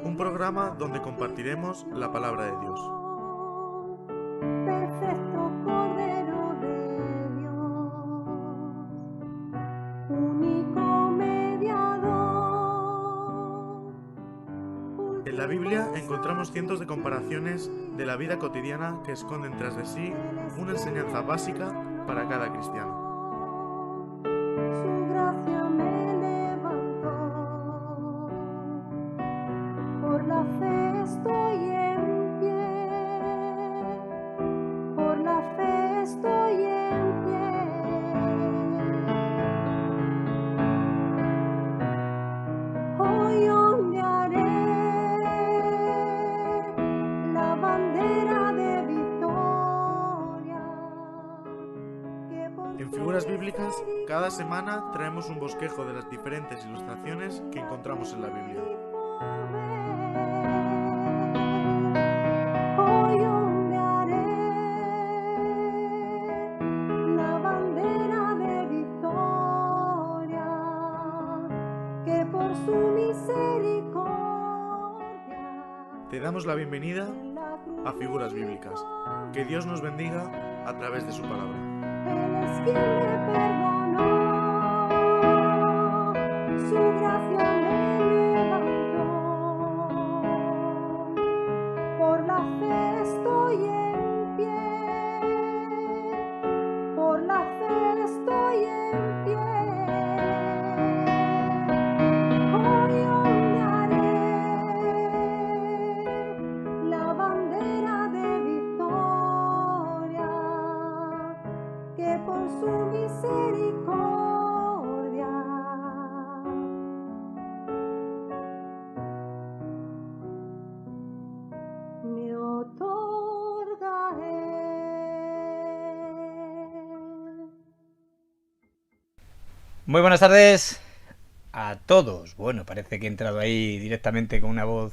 Un programa donde compartiremos la palabra de Dios. Perfecto Cordero de Dios, único mediador. En la Biblia encontramos cientos de comparaciones de la vida cotidiana que esconden tras de sí una enseñanza básica para cada cristiano. Su gracia me levantó, por la fe estoy en pie, por la fe estoy en pie. Hoy ondearé la bandera de victoria. En Figuras Bíblicas, cada semana traemos un bosquejo de las diferentes ilustraciones que encontramos en la Biblia. Hoy ondearé la bandera de victoria, que por su misericordia Te damos la bienvenida a Figuras Bíblicas. Que Dios nos bendiga a través de su palabra. Él es quien me perdonó, su gracia me levantó, por la fe estoy en pie, por la fe estoy en pie. Hoy ondearé la bandera de victoria, que por su misericordia me otorga Él. Muy buenas tardes a todos. Bueno, parece que he entrado ahí directamente con una voz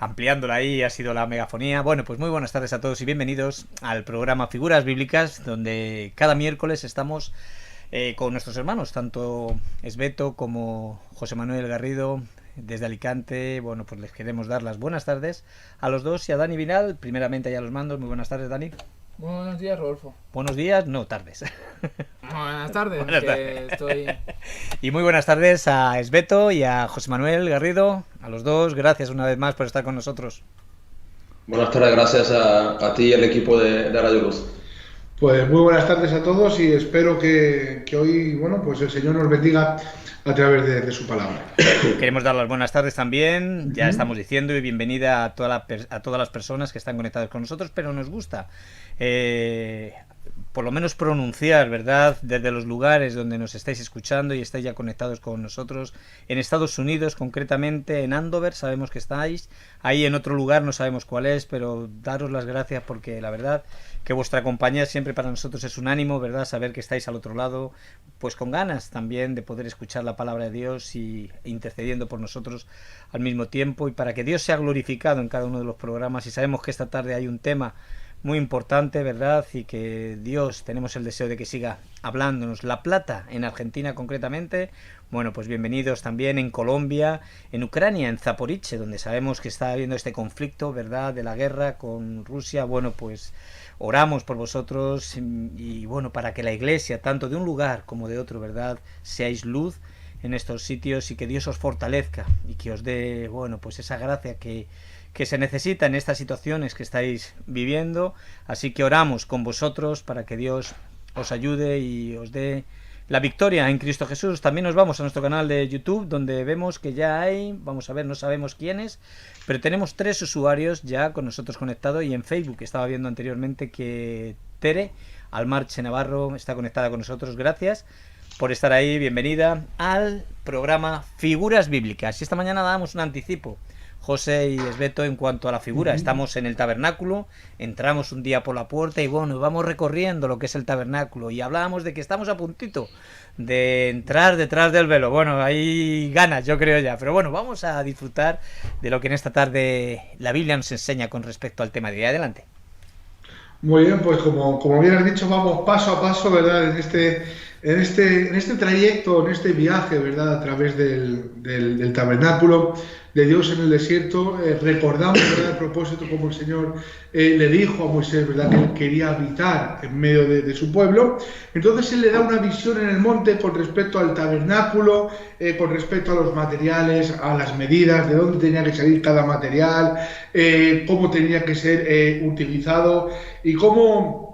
ampliándola ahí, ha sido la megafonía. Bueno, pues muy buenas tardes a todos y bienvenidos al programa Figuras Bíblicas, donde cada miércoles estamos con nuestros hermanos, tanto Esbeto como José Manuel Garrido, desde Alicante. Bueno, pues les queremos dar las buenas tardes a los dos y a Dani Vinal, primeramente allá a los mandos. Muy buenas tardes, Dani. Buenos días, Rodolfo. Buenos días, no, tardes. Buenas tardes. Buenas que tardes. Estoy... Y muy buenas tardes a Esbeto y a José Manuel Garrido, a los dos. Gracias una vez más por estar con nosotros. Buenas tardes, gracias a ti y al equipo de Radio Luz. Pues muy buenas tardes a todos y espero que hoy, bueno, pues el Señor nos bendiga a través de su palabra. Queremos dar las buenas tardes también, ya estamos diciendo, y bienvenida a todas las personas que están conectadas con nosotros, pero nos gusta por lo menos pronunciar, ¿verdad?, desde los lugares donde nos estáis escuchando y estáis ya conectados con nosotros, en Estados Unidos, concretamente en Andover, sabemos que estáis, ahí en otro lugar no sabemos cuál es, pero daros las gracias porque la verdad que vuestra compañía siempre para nosotros es un ánimo, ¿verdad?, saber que estáis al otro lado, pues con ganas también de poder escuchar la palabra de Dios y intercediendo por nosotros al mismo tiempo, y para que Dios sea glorificado en cada uno de los programas. Y sabemos que esta tarde hay un tema muy importante, ¿verdad?, y que Dios, tenemos el deseo de que siga hablándonos. La Plata, en Argentina concretamente. Bueno, pues bienvenidos también en Colombia, en Ucrania, en Zaporizhia, donde sabemos que está habiendo este conflicto, ¿verdad?, de la guerra con Rusia. Bueno, pues oramos por vosotros y bueno, para que la Iglesia, tanto de un lugar como de otro, ¿verdad?, seáis luz en estos sitios y que Dios os fortalezca y que os dé, bueno, pues esa gracia que se necesita en estas situaciones que estáis viviendo. Así que oramos con vosotros para que Dios os ayude y os dé la victoria en Cristo Jesús. También nos vamos a nuestro canal de YouTube, donde vemos que ya hay, vamos a ver, no sabemos quiénes, pero tenemos 3 usuarios ya con nosotros conectados. Y en Facebook estaba viendo anteriormente que Tere Almarche Navarro está conectada con nosotros. Gracias por estar ahí, bienvenida al programa Figuras Bíblicas. Y esta mañana dábamos un anticipo, José y Esbeto, en cuanto a la figura. Estamos en el tabernáculo, entramos un día por la puerta y bueno, vamos recorriendo lo que es el tabernáculo y hablábamos de que estamos a puntito de entrar detrás del velo. Bueno, hay ganas, yo creo ya, pero bueno, vamos a disfrutar de lo que en esta tarde la Biblia nos enseña con respecto al tema de hoy. Adelante. Muy bien, pues como bien has dicho, vamos paso a paso, ¿verdad?, en este trayecto, en este viaje, ¿verdad? A través del tabernáculo de Dios en el desierto, recordamos, ¿verdad?, el propósito como el Señor le dijo a Moisés, ¿verdad?, que él quería habitar en medio de su pueblo. Entonces él le da una visión en el monte con respecto al tabernáculo, con respecto a los materiales, a las medidas, de dónde tenía que salir cada material, cómo tenía que ser utilizado y cómo,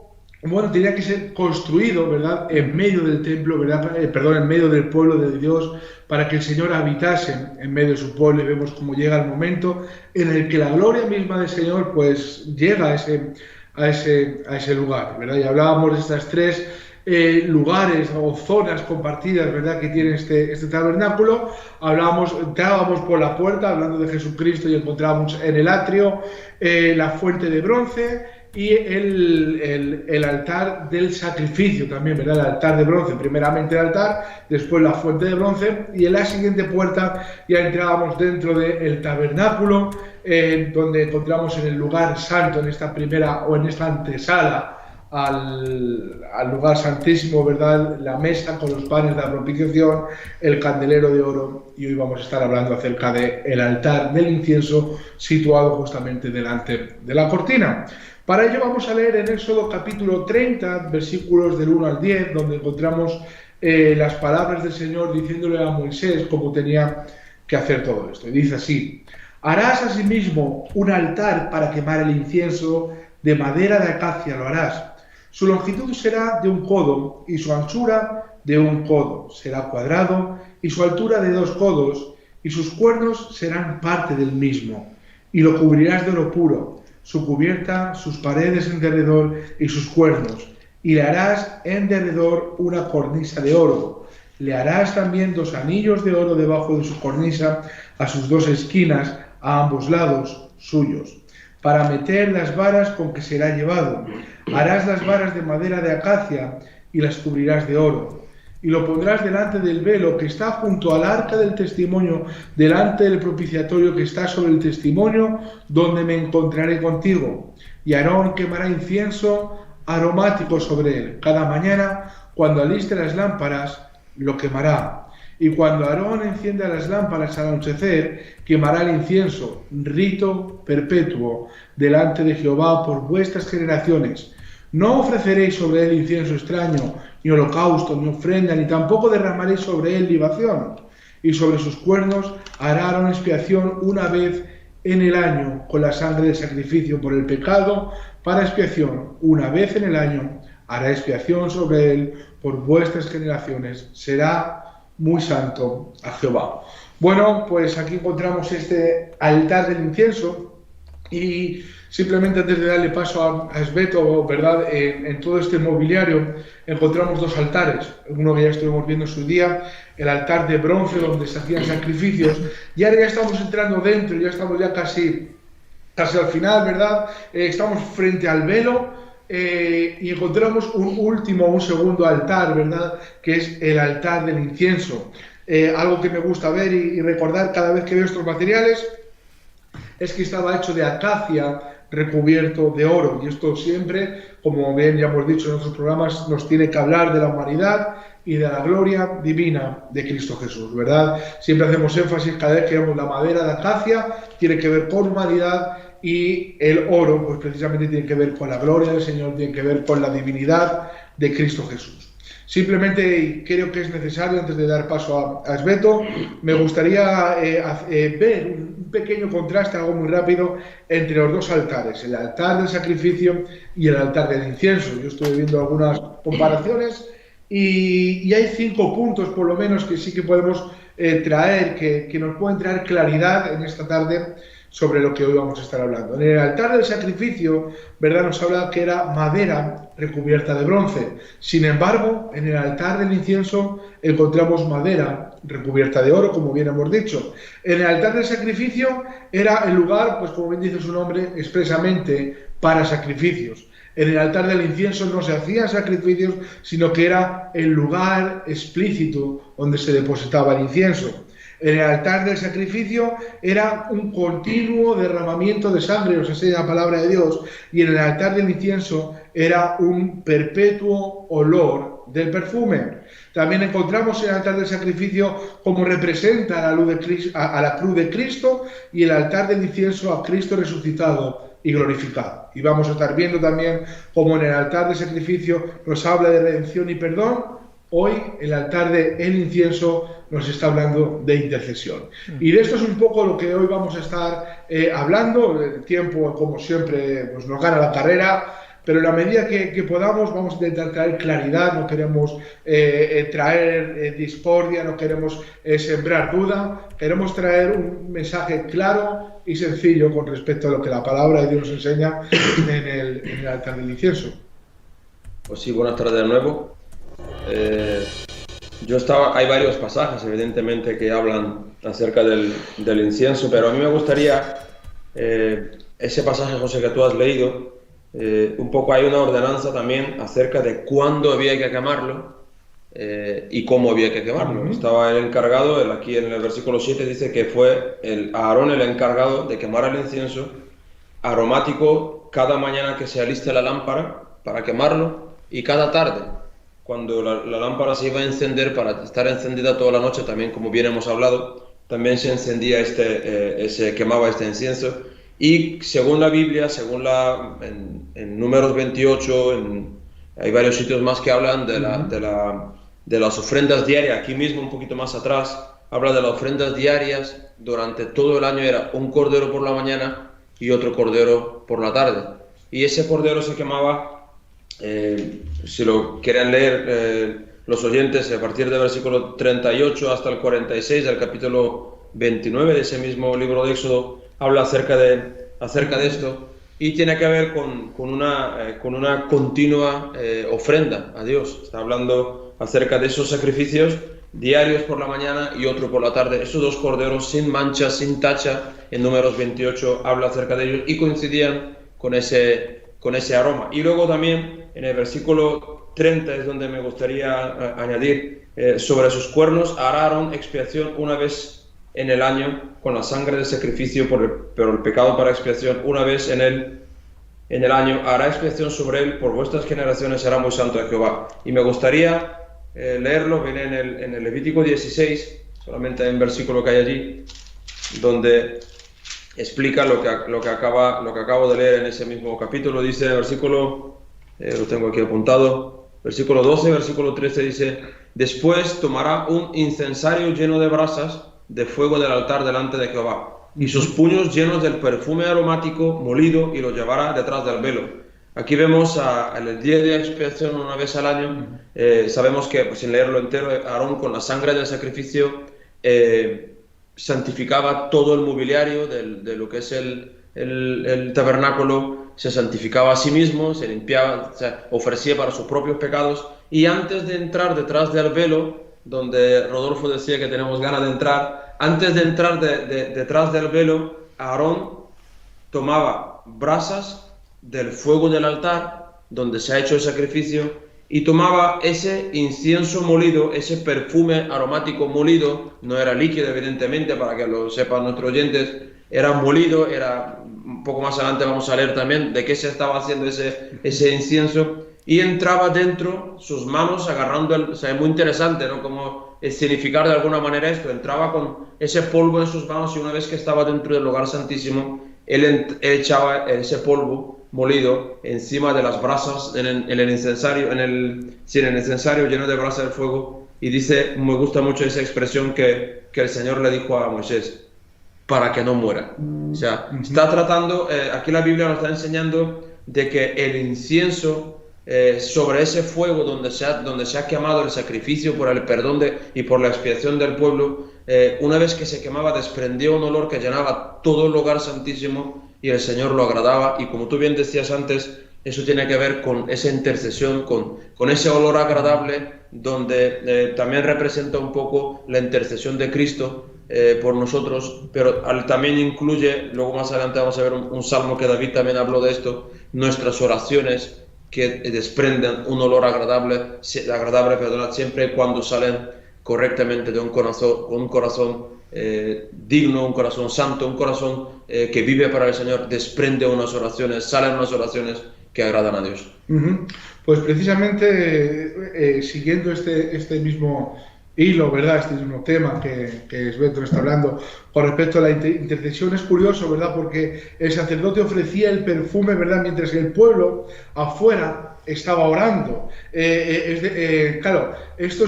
bueno, tenía que ser construido, ¿verdad?, en medio del templo, ¿verdad?, en medio del pueblo de Dios, para que el Señor habitase en medio de su pueblo. Y vemos cómo llega el momento en el que la gloria misma del Señor pues llega a ese lugar, ¿verdad? Y hablábamos de estas tres lugares o zonas compartidas, ¿verdad?, que tiene este tabernáculo. Entrábamos por la puerta, hablando de Jesucristo, y encontrábamos en el atrio la fuente de bronce y el altar del sacrificio también, ¿verdad? El altar de bronce, primeramente el altar, después la fuente de bronce, y en la siguiente puerta ya entrábamos dentro del tabernáculo, donde encontramos en el lugar santo, en esta primera o en esta antesala al lugar santísimo, ¿verdad?, la mesa con los panes de la propiciación, el candelero de oro, y hoy vamos a estar hablando acerca del altar del incienso situado justamente delante de la cortina. Para ello vamos a leer en Éxodo capítulo 30, versículos del 1 al 10, donde encontramos las palabras del Señor diciéndole a Moisés cómo tenía que hacer todo esto. Y dice así: harás asimismo un altar para quemar el incienso, de madera de acacia lo harás. Su longitud será de 1 codo y su anchura de 1 codo. Será cuadrado y su altura de 2 codos, y sus cuernos serán parte del mismo. Y lo cubrirás de oro puro, su cubierta, sus paredes en derredor y sus cuernos, y le harás en derredor una cornisa de oro. Le harás también 2 anillos de oro debajo de su cornisa, a sus 2 esquinas, a ambos lados suyos, para meter las varas con que será llevado. Harás las varas de madera de acacia y las cubrirás de oro. Y lo pondrás delante del velo que está junto al arca del testimonio, delante del propiciatorio que está sobre el testimonio, donde me encontraré contigo. Y Aarón quemará incienso aromático sobre él. Cada mañana, cuando aliste las lámparas, lo quemará. Y cuando Aarón encienda las lámparas al anochecer, quemará el incienso, rito perpetuo, delante de Jehová por vuestras generaciones. No ofreceréis sobre él incienso extraño, ni holocausto, ni ofrenda, ni tampoco derramaréis sobre él libación. Y sobre sus cuernos hará Aarón expiación una vez en el año con la sangre del sacrificio por el pecado, para expiación. Una vez en el año hará expiación sobre él por vuestras generaciones. Será muy santo a Jehová. Bueno, pues aquí encontramos este altar del incienso. Y simplemente antes de darle paso a Esbeto, ¿verdad?, en todo este mobiliario encontramos 2 altares. Uno que ya estuvimos viendo en su día, el altar de bronce donde se hacían sacrificios. Y ahora ya estamos entrando dentro, ya estamos ya casi al final, ¿verdad? Estamos frente al velo y encontramos un segundo altar, ¿verdad?, que es el altar del incienso. Algo que me gusta ver y recordar cada vez que veo estos materiales es que estaba hecho de acacia recubierto de oro, y esto siempre, como bien ya hemos dicho en otros programas, nos tiene que hablar de la humanidad y de la gloria divina de Cristo Jesús, ¿verdad? Siempre hacemos énfasis cada vez que vemos la madera de acacia, tiene que ver con humanidad, y el oro, pues precisamente tiene que ver con la gloria del Señor, tiene que ver con la divinidad de Cristo Jesús. Simplemente creo que es necesario, antes de dar paso a Esbeto, me gustaría ver un pequeño contraste, algo muy rápido, entre los 2 altares, el altar del sacrificio y el altar del incienso. Yo estuve viendo algunas comparaciones y hay 5 puntos, por lo menos, que sí que podemos traer, que nos pueden traer claridad en esta tarde sobre lo que hoy vamos a estar hablando. En el altar del sacrificio, ¿verdad?, nos habla que era madera recubierta de bronce. Sin embargo, en el altar del incienso encontramos madera recubierta de oro, como bien hemos dicho. En el altar del sacrificio era el lugar, pues como bien dice su nombre, expresamente para sacrificios. En el altar del incienso no se hacían sacrificios, sino que era el lugar explícito donde se depositaba el incienso. En el altar del sacrificio era un continuo derramamiento de sangre, nos enseña la palabra de Dios, y en el altar del incienso era un perpetuo olor del perfume. También encontramos el altar del sacrificio como representa a la cruz de Cristo y el altar del incienso a Cristo resucitado y glorificado. Y vamos a estar viendo también cómo en el altar del sacrificio nos habla de redención y perdón. Hoy el altar del incienso nos está hablando de intercesión. Y de esto es un poco lo que hoy vamos a estar hablando. El tiempo, como siempre, pues nos gana la carrera, pero en la medida que podamos vamos a intentar traer claridad, no queremos traer discordia, no queremos sembrar duda, queremos traer un mensaje claro y sencillo con respecto a lo que la palabra de Dios nos enseña en el altar del incienso. Pues sí, buenas tardes de nuevo. Hay varios pasajes evidentemente que hablan acerca del incienso, pero a mí me gustaría ese pasaje, José, que tú has leído, un poco hay una ordenanza también acerca de cuándo había que quemarlo y cómo había que quemarlo. Estaba el encargado, aquí en el versículo 7 dice que fue Aarón el encargado de quemar el incienso aromático cada mañana que se aliste la lámpara para quemarlo, y cada tarde cuando la lámpara se iba a encender, para estar encendida toda la noche, también como bien hemos hablado, también se encendía se quemaba este incienso. Y según la Biblia, en Números 28, hay varios sitios más que hablan de las ofrendas diarias. Aquí mismo, un poquito más atrás, habla de las ofrendas diarias. Durante todo el año era un cordero por la mañana y otro cordero por la tarde. Y ese cordero se quemaba, si lo quieren leer los oyentes, a partir del versículo 38 hasta el 46 del capítulo 29 de ese mismo libro de Éxodo, habla acerca de esto, y tiene que ver con una continua ofrenda a Dios. Está hablando acerca de esos sacrificios diarios por la mañana y otro por la tarde. Esos dos corderos sin mancha, sin tacha, en Números 28 habla acerca de ellos y coincidían con ese aroma. Y luego también en el versículo 30 es donde me gustaría añadir, sobre sus cuernos hará Aarón expiación una vez en el año con la sangre del sacrificio por el pecado para expiación, una vez en el año hará expiación sobre él, por vuestras generaciones será muy santo a Jehová. Y me gustaría leerlo, viene en el Levítico 16, solamente hay un versículo que hay allí, donde explica lo que acabo de leer en ese mismo capítulo. Dice el versículo, lo tengo aquí apuntado, versículo 12, versículo 13 dice: después tomará un incensario lleno de brasas de fuego del altar delante de Jehová, y sus puños llenos del perfume aromático molido, y lo llevará detrás del velo. Aquí vemos el día de expiación una vez al año. Sabemos que, pues, sin leerlo entero, Aarón con la sangre del sacrificio santificaba todo el mobiliario de lo que es el tabernáculo, se santificaba a sí mismo, se limpiaba, se ofrecía para sus propios pecados, y antes de entrar detrás del velo, donde Rodolfo decía que tenemos ganas de entrar, antes de entrar detrás del velo, Aarón tomaba brasas del fuego del altar donde se ha hecho el sacrificio, y tomaba ese incienso molido, ese perfume aromático molido. No era líquido, evidentemente, para que lo sepan nuestros oyentes, era molido. Un poco más adelante vamos a leer también de qué se estaba haciendo ese incienso, y entraba dentro, sus manos agarrando, o sea, es muy interesante, ¿no?, como significar de alguna manera esto. Entraba con ese polvo en sus manos, y una vez que estaba dentro del lugar santísimo, él echaba ese polvo molido encima de las brasas en el incensario, en el incensario lleno de brasas de fuego. Y dice, me gusta mucho esa expresión que el Señor le dijo a Moisés: para que no muera. O sea, está tratando, aquí la Biblia nos está enseñando de que el incienso, sobre ese fuego donde se ha quemado el sacrificio por el perdón y por la expiación del pueblo, una vez que se quemaba, desprendía un olor que llenaba todo el lugar santísimo, y el Señor lo agradaba. Y como tú bien decías antes, eso tiene que ver con esa intercesión, con ese olor agradable, donde también representa un poco la intercesión de Cristo por nosotros, pero también incluye, luego más adelante vamos a ver un salmo que David también habló de esto, nuestras oraciones que desprenden un olor agradable, siempre y cuando salen correctamente de un corazón digno, un corazón santo, un corazón que vive para el Señor. Desprende unas oraciones, salen unas oraciones que agradan a Dios. Pues precisamente siguiendo este mismo hilo, ¿verdad? Este mismo tema que Sveto está hablando con respecto a la intercesión, es curioso, ¿verdad? Porque el sacerdote ofrecía el perfume, ¿verdad? Mientras que el pueblo afuera estaba orando. Claro, esto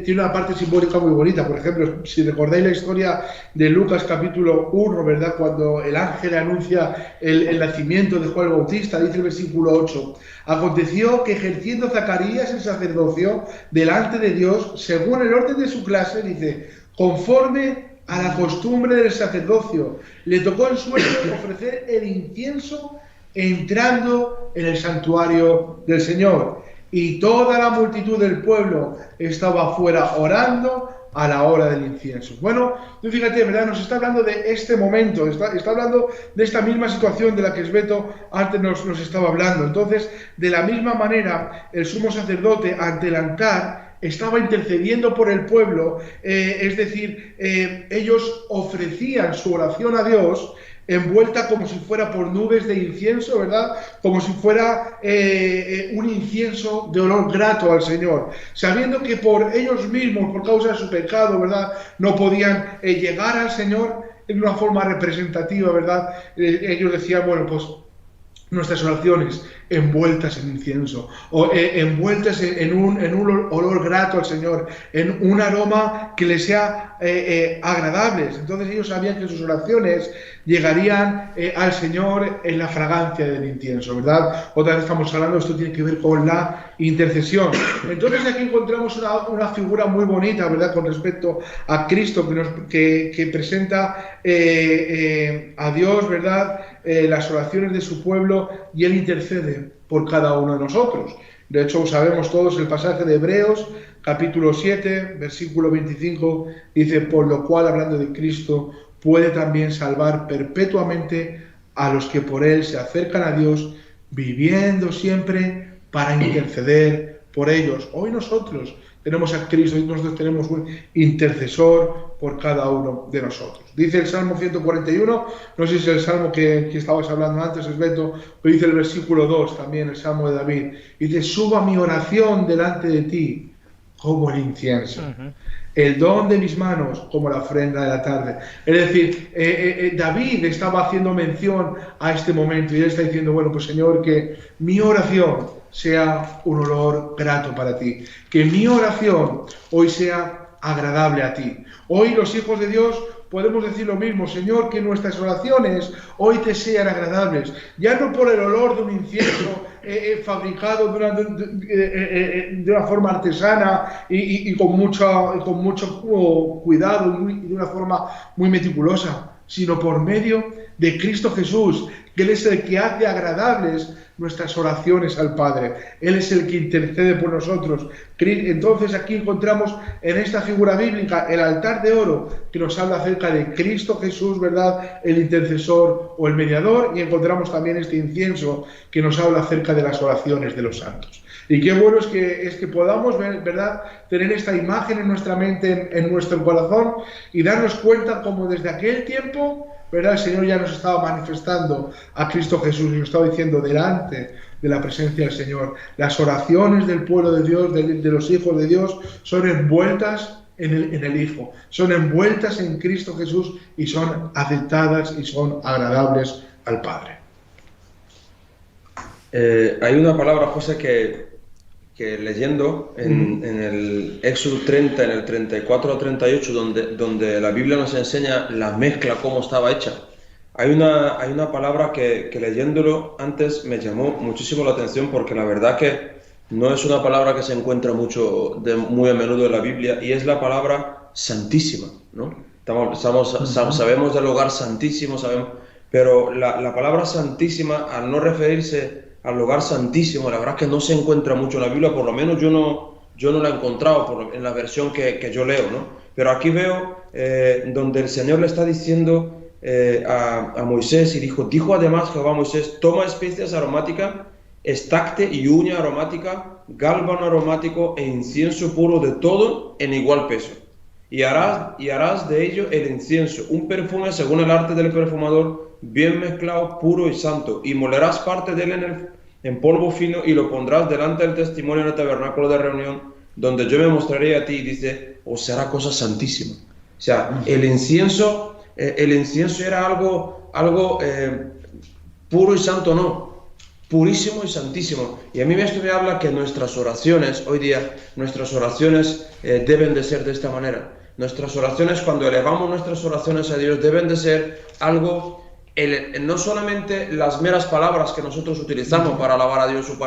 tiene una parte simbólica muy bonita. Por ejemplo, si recordáis la historia de Lucas capítulo 1, ¿verdad? Cuando el ángel anuncia el nacimiento de Juan el Bautista, dice el versículo 8: aconteció que ejerciendo Zacarías el sacerdocio delante de Dios, según el orden de su clase, dice, conforme a la costumbre del sacerdocio, le tocó en sueño ofrecer el incienso entrando en el santuario del Señor, y toda la multitud del pueblo estaba afuera orando a la hora del incienso. Bueno, tú fíjate, ¿verdad? Nos está hablando de este momento, está hablando de esta misma situación de la que Sveto antes nos estaba hablando. Entonces, de la misma manera, el sumo sacerdote ante el altar estaba intercediendo por el pueblo, es decir, ellos ofrecían su oración a Dios envuelta como si fuera por nubes de incienso, ¿verdad? Como si fuera un incienso de olor grato al Señor, sabiendo que por ellos mismos, por causa de su pecado, ¿verdad?, no podían llegar al Señor en una forma representativa, ¿verdad? Ellos decían, bueno, pues nuestras oraciones envueltas en incienso, o envueltas en un olor grato al Señor, en un aroma que les sea agradables. Entonces ellos sabían que sus oraciones llegarían al Señor en la fragancia del incienso, ¿verdad? Otra vez estamos hablando, esto tiene que ver con la intercesión. Entonces aquí encontramos una figura muy bonita, ¿verdad?, con respecto a Cristo, que presenta a Dios, ¿verdad?, las oraciones de su pueblo, y Él intercede por cada uno de nosotros. De hecho, sabemos todos el pasaje de Hebreos, capítulo 7, versículo 25, dice, por lo cual, hablando de Cristo, puede también salvar perpetuamente a los que por Él se acercan a Dios, viviendo siempre para interceder por ellos. Hoy nosotros tenemos a Cristo y nosotros tenemos un intercesor por cada uno de nosotros. Dice el Salmo 141, no sé si es el Salmo que estabas hablando antes, Sveto, pero dice el versículo 2 también, el Salmo de David, dice, suba mi oración delante de ti como el incienso, el don de mis manos como la ofrenda de la tarde. Es decir, David estaba haciendo mención a este momento y él está diciendo, bueno, pues Señor, que mi oración sea un olor grato para ti, que mi oración hoy sea agradable a ti. Hoy los hijos de Dios podemos decir lo mismo, Señor, que nuestras oraciones hoy te sean agradables, ya no por el olor de un incienso fabricado de una forma artesana y con mucho cuidado y de una forma muy meticulosa, sino por medio de Cristo Jesús, que Él es el que hace agradables nuestras oraciones al Padre. Él es el que intercede por nosotros. Entonces aquí encontramos en esta figura bíblica el altar de oro que nos habla acerca de Cristo Jesús, ¿verdad?, el intercesor o el mediador, y encontramos también este incienso que nos habla acerca de las oraciones de los santos. Y qué bueno es que podamos ver, ¿verdad?, tener esta imagen en nuestra mente, en nuestro corazón, y darnos cuenta como desde aquel tiempo, ¿verdad?, el Señor ya nos estaba manifestando a Cristo Jesús y nos estaba diciendo delante de la presencia del Señor. Las oraciones del pueblo de Dios, de los hijos de Dios, son envueltas en el Hijo, son envueltas en Cristo Jesús y son aceptadas y son agradables al Padre. Hay una palabra, José, que leyendo en el Éxodo 30, en el 34 al 38, donde la Biblia nos enseña la mezcla, cómo estaba hecha, hay una palabra que leyéndolo antes me llamó muchísimo la atención, porque la verdad que no es una palabra que se encuentra muy a menudo en la Biblia, y es la palabra santísima, ¿no? Sabemos del lugar santísimo, pero la palabra santísima, al no referirse al lugar santísimo, la verdad que no se encuentra mucho en la Biblia, por lo menos yo no la he encontrado en la versión que yo leo, ¿no? Pero aquí veo donde el Señor le está diciendo a Moisés, y dijo además Jehová a Moisés, toma especias aromáticas, estacte y uña aromática, gálbano aromático e incienso puro, de todo en igual peso, y harás de ello el incienso, un perfume según el arte del perfumador, bien mezclado, puro y santo, y molerás parte de él en polvo fino y lo pondrás delante del testimonio en el tabernáculo de reunión, donde yo me mostraré a ti, dice, os será cosa santísima. O sea, el incienso era algo puro y santo, no, purísimo y santísimo. Y a mí esto me habla que nuestras oraciones, hoy día, nuestras oraciones deben de ser de esta manera. Nuestras oraciones, cuando elevamos nuestras oraciones a Dios, deben de ser algo, no solamente las meras palabras que nosotros utilizamos para alabar a Dios o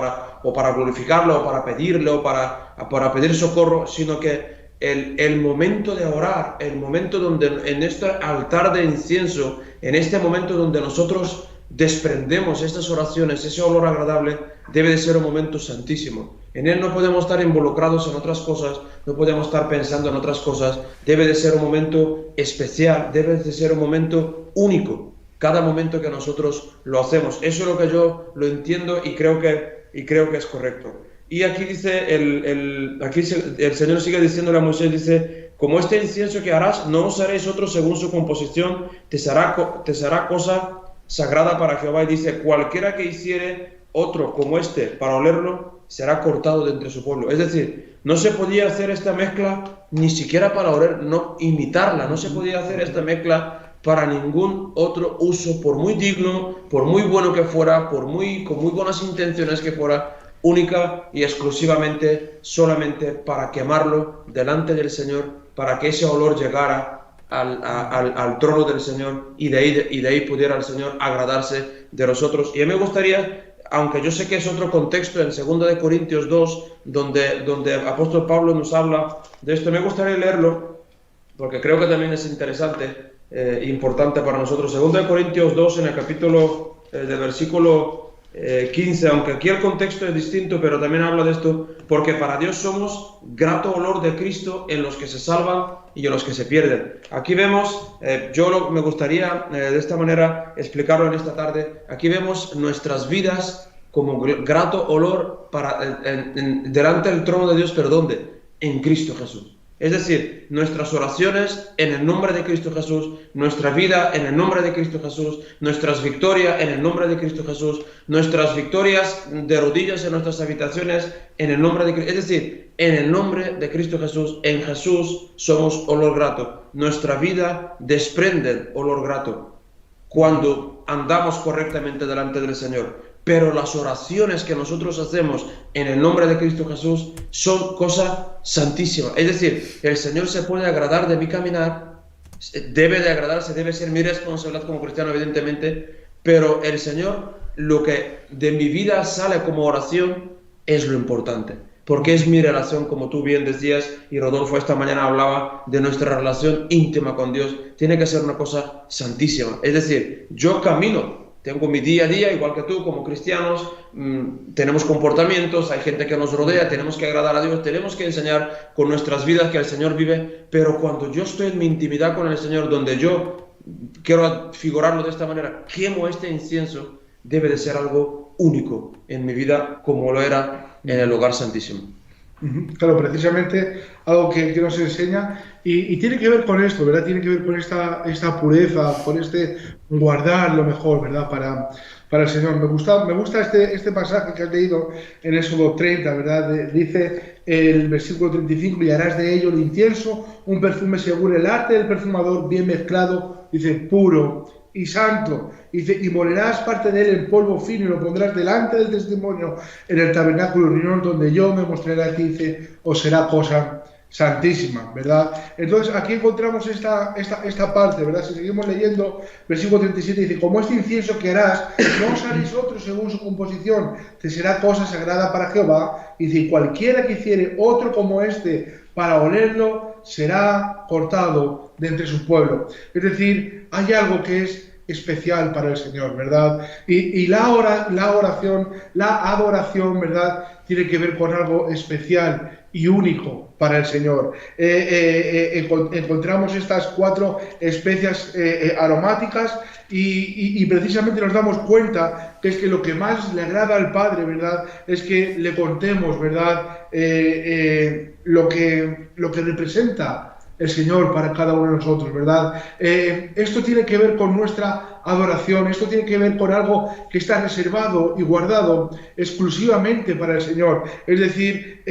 para glorificarlo, o para pedirle, o para pedir socorro, sino que el momento de orar, el momento donde en este altar de incienso, en este momento donde nosotros desprendemos estas oraciones, ese olor agradable, debe de ser un momento santísimo. En él no podemos estar involucrados en otras cosas, no podemos estar pensando en otras cosas, debe de ser un momento especial, debe de ser un momento único, cada momento que nosotros lo hacemos. Eso es lo que yo lo entiendo y creo que es correcto. Y aquí dice, aquí el Señor sigue diciéndole a Moisés, dice, como este incienso que harás, no os haréis otro según su composición, te será cosa sagrada para Jehová. Y dice, cualquiera que hiciere otro como este para olerlo, será cortado de entre su pueblo. Es decir, no se podía hacer esta mezcla ni siquiera para oler, no imitarla, no se podía hacer esta mezcla para ningún otro uso, por muy digno, por muy bueno que fuera, con muy buenas intenciones que fuera, única y exclusivamente solamente para quemarlo delante del Señor, para que ese olor llegara al trono del Señor y de ahí pudiera el Señor agradarse de nosotros. Y a mí me gustaría, aunque yo sé que es otro contexto en 2 de Corintios 2, donde el apóstol Pablo nos habla de esto, me gustaría leerlo, porque creo que también es interesante, importante para nosotros. 2 de Corintios 2, en el capítulo del versículo 15, aunque aquí el contexto es distinto, pero también habla de esto, porque para Dios somos grato olor de Cristo en los que se salvan y en los que se pierden. Aquí vemos, me gustaría de esta manera explicarlo en esta tarde, aquí vemos nuestras vidas como grato olor delante del trono de Dios, pero ¿dónde? En Cristo Jesús. Es decir, nuestras oraciones en el nombre de Cristo Jesús, nuestra vida en el nombre de Cristo Jesús, nuestras victorias en el nombre de Cristo Jesús, nuestras victorias de rodillas en nuestras habitaciones en el nombre de Cristo. Es decir, en el nombre de Cristo Jesús, en Jesús somos olor grato. Nuestra vida desprende olor grato cuando andamos correctamente delante del Señor. Pero las oraciones que nosotros hacemos en el nombre de Cristo Jesús son cosa santísima. Es decir, el Señor se puede agradar de mi caminar, debe de agradarse, debe ser mi responsabilidad como cristiano, evidentemente, pero el Señor, lo que de mi vida sale como oración es lo importante, porque es mi relación, como tú bien decías, y Rodolfo esta mañana hablaba de nuestra relación íntima con Dios. Tiene que ser una cosa santísima. Es decir, yo camino, tengo mi día a día, igual que tú, como cristianos, tenemos comportamientos, hay gente que nos rodea, tenemos que agradar a Dios, tenemos que enseñar con nuestras vidas que el Señor vive, pero cuando yo estoy en mi intimidad con el Señor, donde yo quiero figurarlo de esta manera, quemo este incienso, debe de ser algo único en mi vida, como lo era en el lugar santísimo. Claro, precisamente algo que nos enseña y tiene que ver con esto, ¿verdad? Tiene que ver con esta pureza, con este guardar lo mejor, ¿verdad? Para el Señor. Me gusta este pasaje que has leído en Éxodo 30, ¿verdad? Dice el versículo 35, y harás de ello el incienso, un perfume según el arte del perfumador, bien mezclado, dice, puro y santo. Dice, y molerás parte de él en polvo fino y lo pondrás delante del testimonio en el tabernáculo reunión, donde yo me mostraré a ti, dice, os será cosa santísima, ¿verdad? Entonces aquí encontramos esta parte, ¿verdad? Si seguimos leyendo, versículo 37 dice, como este incienso que harás, no os haréis otro según su composición, te será cosa sagrada para Jehová, y dice, cualquiera que hiciere otro como este para olerlo, será cortado de entre su pueblo. Es decir, hay algo que es especial para el Señor, ¿verdad? Y la oración, la adoración, ¿verdad? Tiene que ver con algo especial y único para el Señor. Encontramos estas 4 especias aromáticas y precisamente nos damos cuenta que es que lo que más le agrada al Padre, ¿verdad? Es que le contemos, ¿verdad? Lo que representa el Señor para cada uno de nosotros, ¿verdad? Esto tiene que ver con nuestra adoración, esto tiene que ver con algo que está reservado y guardado exclusivamente para el Señor. Es decir,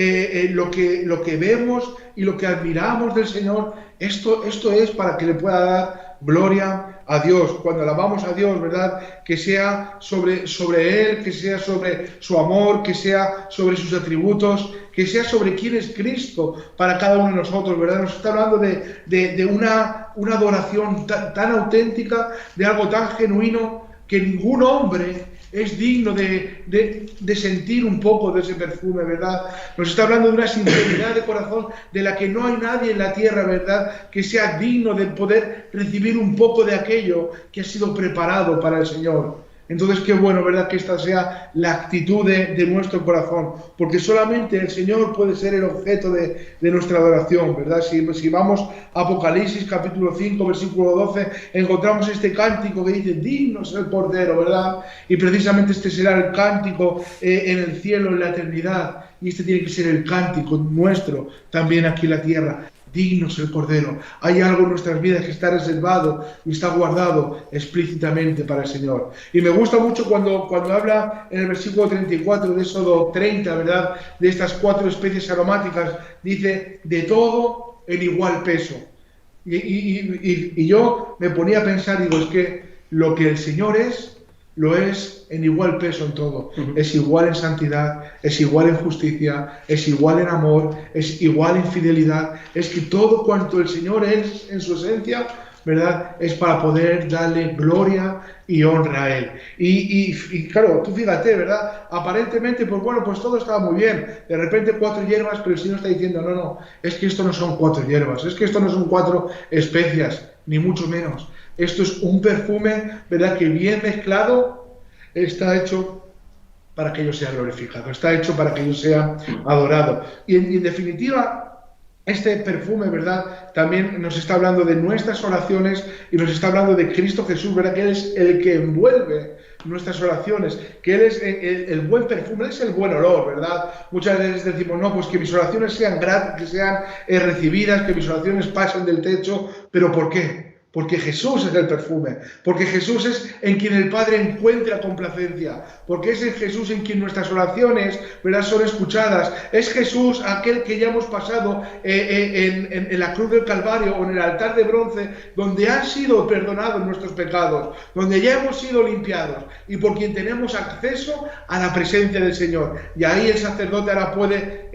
lo que vemos y lo que admiramos del Señor, esto es para que le pueda dar gloria a Dios. Cuando alabamos a Dios, ¿verdad? Que sea sobre Él, que sea sobre su amor, que sea sobre sus atributos, que sea sobre quién es Cristo para cada uno de nosotros, ¿verdad? Nos está hablando de una adoración tan auténtica, de algo tan genuino, que ningún hombre es digno de sentir un poco de ese perfume, ¿verdad? Nos está hablando de una sinceridad de corazón de la que no hay nadie en la tierra, ¿verdad?, que sea digno de poder recibir un poco de aquello que ha sido preparado para el Señor. Entonces, qué bueno, ¿verdad?, que esta sea la actitud de nuestro corazón, porque solamente el Señor puede ser el objeto de nuestra adoración, ¿verdad? Si vamos a Apocalipsis capítulo 5, versículo 12, encontramos este cántico que dice, digno es el Cordero, ¿verdad? Y precisamente este será el cántico en el cielo, en la eternidad, y este tiene que ser el cántico nuestro también aquí en la tierra. Digno es el Cordero. Hay algo en nuestras vidas que está reservado y está guardado explícitamente para el Señor. Y me gusta mucho cuando habla en el versículo 34 de Éxodo 30, ¿verdad?, de estas 4 especies aromáticas, dice, de todo en igual peso. Y yo me ponía a pensar, digo, es que lo que el Señor es, lo es en igual peso en todo. Es igual en santidad, es igual en justicia, es igual en amor, es igual en fidelidad. Es que todo cuanto el Señor es en su esencia, ¿verdad?, es para poder darle gloria y honra a Él. Y claro, tú fíjate, ¿verdad? Aparentemente, pues bueno, pues todo estaba muy bien. De repente 4 hierbas, pero el Señor está diciendo, no, es que esto no son 4 hierbas, es que esto no son 4 especias, ni mucho menos. Esto es un perfume, ¿verdad?, que bien mezclado está hecho para que yo sea glorificado, está hecho para que yo sea adorado. Y en definitiva, este perfume, ¿verdad?, también nos está hablando de nuestras oraciones y nos está hablando de Cristo Jesús, ¿verdad?, que Él es el que envuelve nuestras oraciones, que Él es el buen perfume, Él es el buen olor, ¿verdad? Muchas veces decimos, no, pues que mis oraciones sean gratas, que sean recibidas, que mis oraciones pasen del techo, ¿pero por qué? Porque Jesús es el perfume, porque Jesús es en quien el Padre encuentra complacencia, porque es en Jesús en quien nuestras oraciones, ¿verdad?, son escuchadas. Es Jesús aquel que ya hemos pasado en la cruz del Calvario o en el altar de bronce, donde han sido perdonados nuestros pecados, donde ya hemos sido limpiados y por quien tenemos acceso a la presencia del Señor. Y ahí el sacerdote ahora puede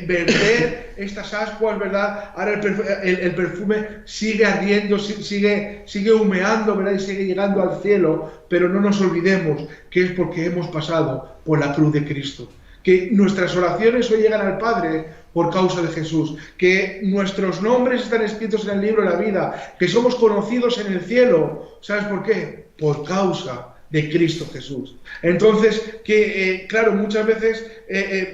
verter estas ascuas, ¿verdad? Ahora el perfume sigue ardiendo, sigue humeando, ¿verdad?, y sigue llegando al cielo, pero no nos olvidemos que es porque hemos pasado por la cruz de Cristo, que nuestras oraciones hoy llegan al Padre por causa de Jesús, que nuestros nombres están escritos en el libro de la vida, que somos conocidos en el cielo. ¿Sabes por qué? Por causa de Cristo Jesús. Entonces, claro, muchas veces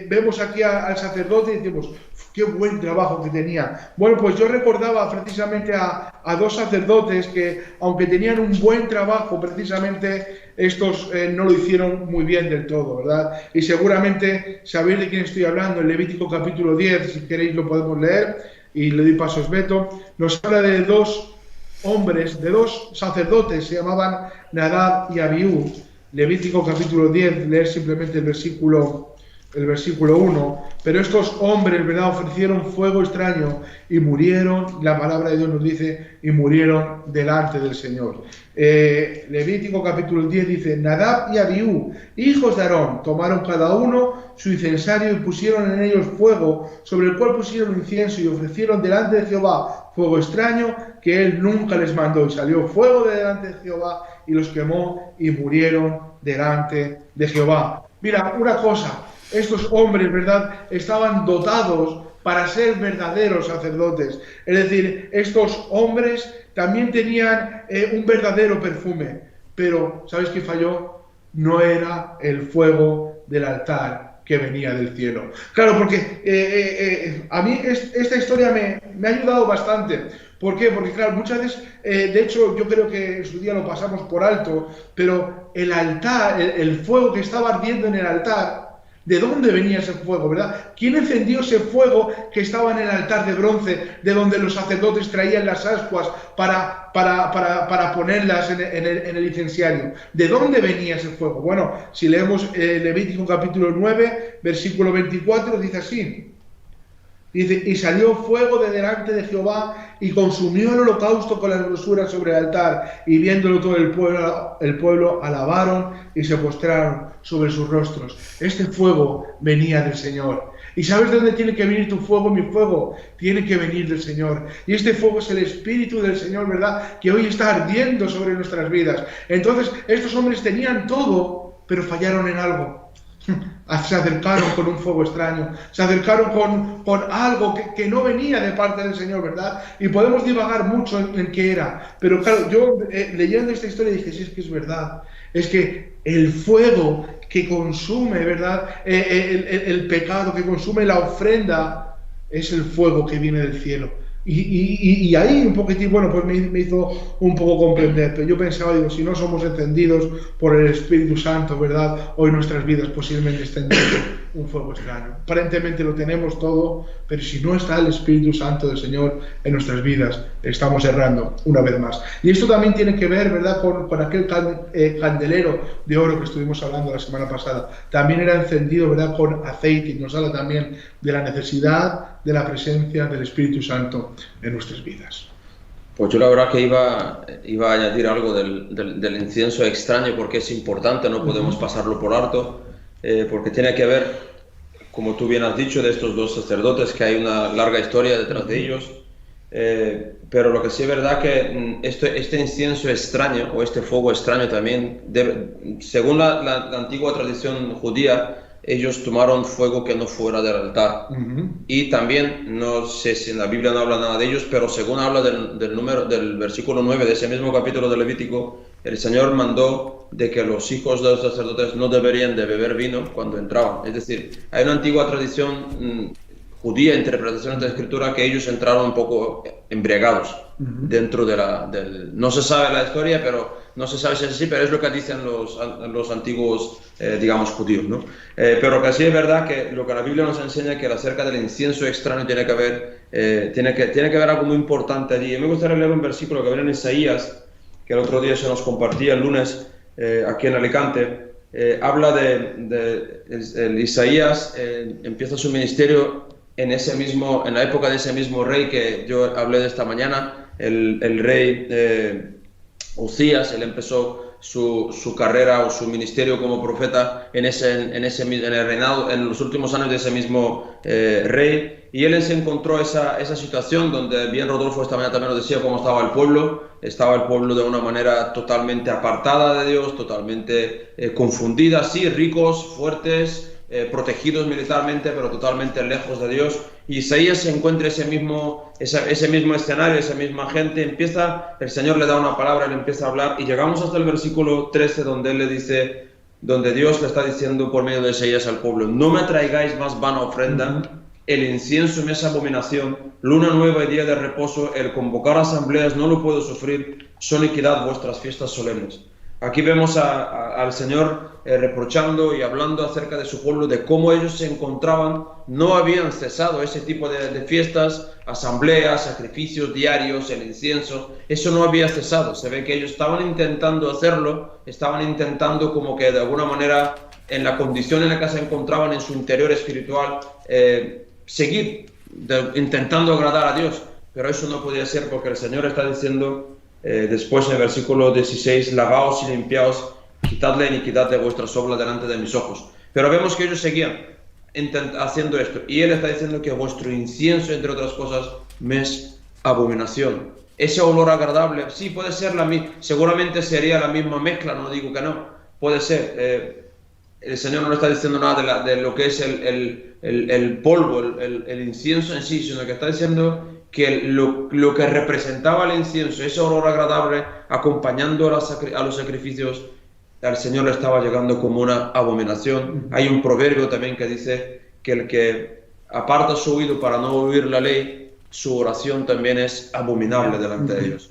vemos aquí al sacerdote y decimos, qué buen trabajo que tenía. Bueno, pues yo recordaba precisamente a 2 sacerdotes que, aunque tenían un buen trabajo, precisamente estos no lo hicieron muy bien del todo, ¿verdad? Y seguramente sabéis de quién estoy hablando. En Levítico capítulo 10, si queréis lo podemos leer, y le doy paso a Esbeto. Nos habla de 2 hombres, de 2 sacerdotes, se llamaban Nadab y Abiú. Levítico capítulo 10, leer simplemente el versículo 1, pero estos hombres, ¿verdad?, ofrecieron fuego extraño y murieron, la palabra de Dios nos dice, y murieron delante del Señor. Levítico capítulo 10 dice, Nadab y Abiú, hijos de Aarón, tomaron cada uno su incensario y pusieron en ellos fuego, sobre el cual pusieron incienso y ofrecieron delante de Jehová fuego extraño que él nunca les mandó, y salió fuego de delante de Jehová y los quemó y murieron delante de Jehová. Mira, una cosa, estos hombres, ¿verdad?, estaban dotados para ser verdaderos sacerdotes. Es decir, estos hombres también tenían un verdadero perfume, pero ¿sabes qué falló? No era el fuego del altar que venía del cielo. Claro, porque a mí esta historia me ha ayudado bastante. ¿Por qué? Porque claro, muchas veces, de hecho yo creo que en su día lo pasamos por alto, pero el altar, el fuego que estaba ardiendo en el altar, ¿De dónde venía ese fuego, verdad? ¿Quién encendió ese fuego que estaba en el altar de bronce, de donde los sacerdotes traían las ascuas para ponerlas en el incensario? ¿De dónde venía ese fuego? Bueno, si leemos Levítico capítulo 9, versículo 24, dice así. Dice, y salió fuego de delante de Jehová y consumió el holocausto con las grosuras sobre el altar, y viéndolo todo el pueblo alabaron y se postraron sobre sus rostros. Este fuego venía del Señor. ¿Y sabes de dónde tiene que venir tu fuego? Mi fuego tiene que venir del Señor. Y este fuego es el Espíritu del Señor, ¿verdad? Que hoy está ardiendo sobre nuestras vidas. Entonces, estos hombres tenían todo, pero fallaron en algo. Se acercaron con un fuego extraño, se acercaron con algo que no venía de parte del Señor, ¿verdad? Y podemos divagar mucho en qué era, pero claro, yo leyendo esta historia dije, sí, es que es verdad, es que el fuego que consume, ¿verdad? El pecado, que consume la ofrenda, es el fuego que viene del cielo. Y ahí un poquitín, bueno, pues me hizo un poco comprender, pero yo pensaba, digo, si no somos encendidos por el Espíritu Santo, ¿verdad? Hoy nuestras vidas posiblemente estén un fuego extraño. Aparentemente lo tenemos todo, pero si no está el Espíritu Santo del Señor en nuestras vidas, estamos errando una vez más. Y esto también tiene que ver, ¿verdad?, con aquel candelero de oro que estuvimos hablando la semana pasada. También era encendido, ¿verdad?, con aceite, y nos habla también de la necesidad de la presencia del Espíritu Santo en nuestras vidas. Pues yo la verdad que iba a añadir algo del incienso extraño, porque es importante, no podemos pasarlo por alto, porque tiene que ver, como tú bien has dicho, de estos dos sacerdotes, que hay una larga historia detrás de ellos, pero lo que sí es verdad que este incienso extraño, o este fuego extraño también, según la antigua tradición judía, ellos tomaron fuego que no fuera del altar. Y también, no sé si en la Biblia no habla nada de ellos, pero según habla del versículo 9 de ese mismo capítulo de Levítico, el Señor mandó de que los hijos de los sacerdotes no deberían de beber vino cuando entraban. Es decir, hay una antigua tradición judía, interpretación de la Escritura, que ellos entraron un poco embriagados dentro no se sabe la historia, pero no se sabe si es así, pero es lo que dicen los antiguos, digamos, judíos, ¿no? Pero que sí es verdad que lo que la Biblia nos enseña, que acerca del incienso extraño tiene que haber algo muy importante allí. Y me gustaría leer un versículo que viene en Isaías, que el otro día se nos compartía el lunes aquí en Alicante. Habla de Isaías, empieza su ministerio en la época de ese mismo rey que yo hablé de esta mañana, el rey Uzías. Él empezó su carrera o su ministerio como profeta en el reinado, en los últimos años de ese mismo rey, y él se encontró esa situación donde, bien Rodolfo esta mañana también nos decía cómo estaba el pueblo de una manera totalmente apartada de Dios, totalmente confundida, sí, ricos, fuertes, protegidos militarmente, pero totalmente lejos de Dios. Y Isaías se encuentra ese mismo escenario, esa misma gente. El Señor le da una palabra, él empieza a hablar, y llegamos hasta el versículo 13, donde él le dice, donde Dios le está diciendo por medio de Isaías al pueblo: no me traigáis más vana ofrenda, el incienso me es abominación, luna nueva y día de reposo, el convocar asambleas no lo puedo sufrir, son iniquidad vuestras fiestas solemnes. Aquí vemos al Señor reprochando y hablando acerca de su pueblo, de cómo ellos se encontraban, no habían cesado ese tipo de fiestas, asambleas, sacrificios diarios, el incienso, eso no había cesado. Se ve que ellos estaban intentando hacerlo, estaban intentando como que de alguna manera, en la condición en la que se encontraban en su interior espiritual, seguir intentando agradar a Dios, pero eso no podía ser, porque el Señor está diciendo después en el versículo 16: lavaos y limpiaos, quitad la iniquidad de vuestras obras delante de mis ojos. Pero vemos que ellos seguían haciendo esto, y él está diciendo que vuestro incienso, entre otras cosas, me es abominación. Ese olor agradable, sí, puede ser seguramente sería la misma mezcla, no digo que no, puede ser. El Señor no está diciendo nada de lo que es el polvo, el incienso en sí, sino que está diciendo que lo que representaba el incienso, ese olor agradable, acompañando a los sacrificios, al Señor le estaba llegando como una abominación. Hay un proverbio también que dice que el que aparta su oído para no oír la ley, su oración también es abominable delante de Dios.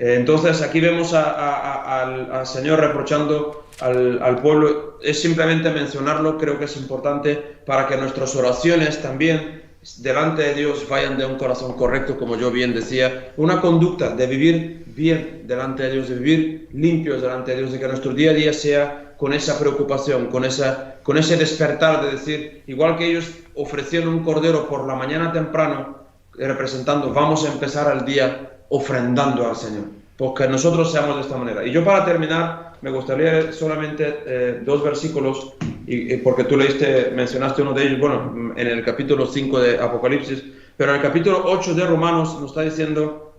Entonces aquí vemos al Señor reprochando al pueblo. Es simplemente mencionarlo, creo que es importante para que nuestras oraciones también delante de Dios vayan de un corazón correcto, como yo bien decía, una conducta de vivir bien delante de Dios, de vivir limpios delante de Dios, de que nuestro día a día sea con esa preocupación, con ese despertar de decir, igual que ellos ofrecieron un cordero por la mañana temprano, representando, vamos a empezar el día ofrendando al Señor, porque nosotros seamos de esta manera. Y yo, para terminar, me gustaría leer solamente 2 versículos, y porque tú mencionaste uno de ellos, bueno, en el capítulo 5 de Apocalipsis, pero en el capítulo 8 de Romanos nos está diciendo: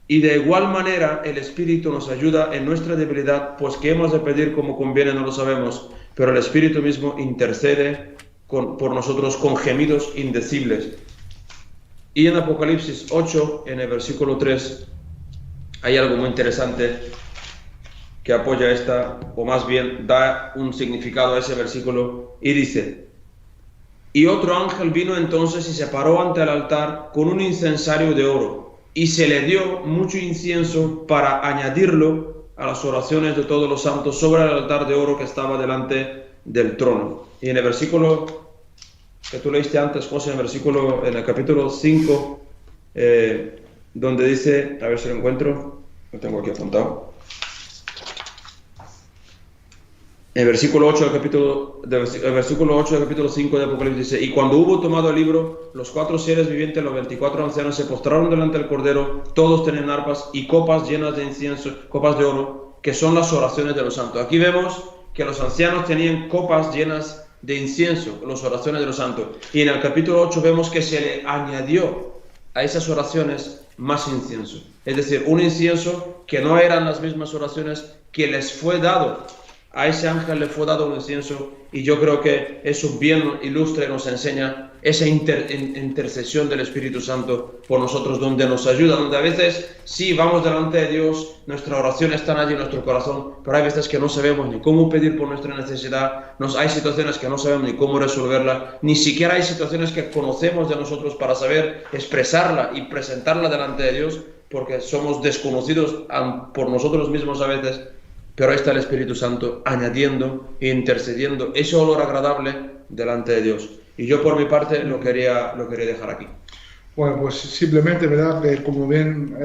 y de igual manera el Espíritu nos ayuda en nuestra debilidad, pues que hemos de pedir como conviene no lo sabemos, pero el Espíritu mismo intercede por nosotros con gemidos indecibles. Y en Apocalipsis 8, en el versículo 3, hay algo muy interesante que apoya o más bien da un significado a ese versículo, y dice: y otro ángel vino entonces y se paró ante el altar con un incensario de oro, y se le dio mucho incienso para añadirlo a las oraciones de todos los santos sobre el altar de oro que estaba delante del trono. Y en el versículo que tú leíste antes, José, en el capítulo 5, donde dice, a ver si lo encuentro, lo tengo aquí apuntado. En el versículo 8 del capítulo 5 de Apocalipsis dice: y cuando hubo tomado el libro, los 4 seres vivientes, los 24 ancianos, se postraron delante del Cordero. Todos tenían arpas y copas llenas de incienso, copas de oro, que son las oraciones de los santos. Aquí vemos que los ancianos tenían copas llenas de incienso, las oraciones de los santos. Y en el capítulo 8 vemos que se le añadió a esas oraciones más incienso. Es decir, un incienso que no eran las mismas oraciones que les fue dado. A ese ángel le fue dado un incienso, y yo creo que eso bien ilustra y nos enseña esa intercesión del Espíritu Santo por nosotros, donde nos ayuda, donde a veces sí vamos delante de Dios, nuestra oración está allí en nuestro corazón, pero hay veces que no sabemos ni cómo pedir por nuestra necesidad, hay situaciones que no sabemos ni cómo resolverla, ni siquiera hay situaciones que conocemos de nosotros para saber expresarla y presentarla delante de Dios, porque somos desconocidos por nosotros mismos a veces. Pero ahí está el Espíritu Santo añadiendo e intercediendo ese olor agradable delante de Dios. Y yo, por mi parte, lo quería dejar aquí. Bueno, pues simplemente, ¿verdad? Como bien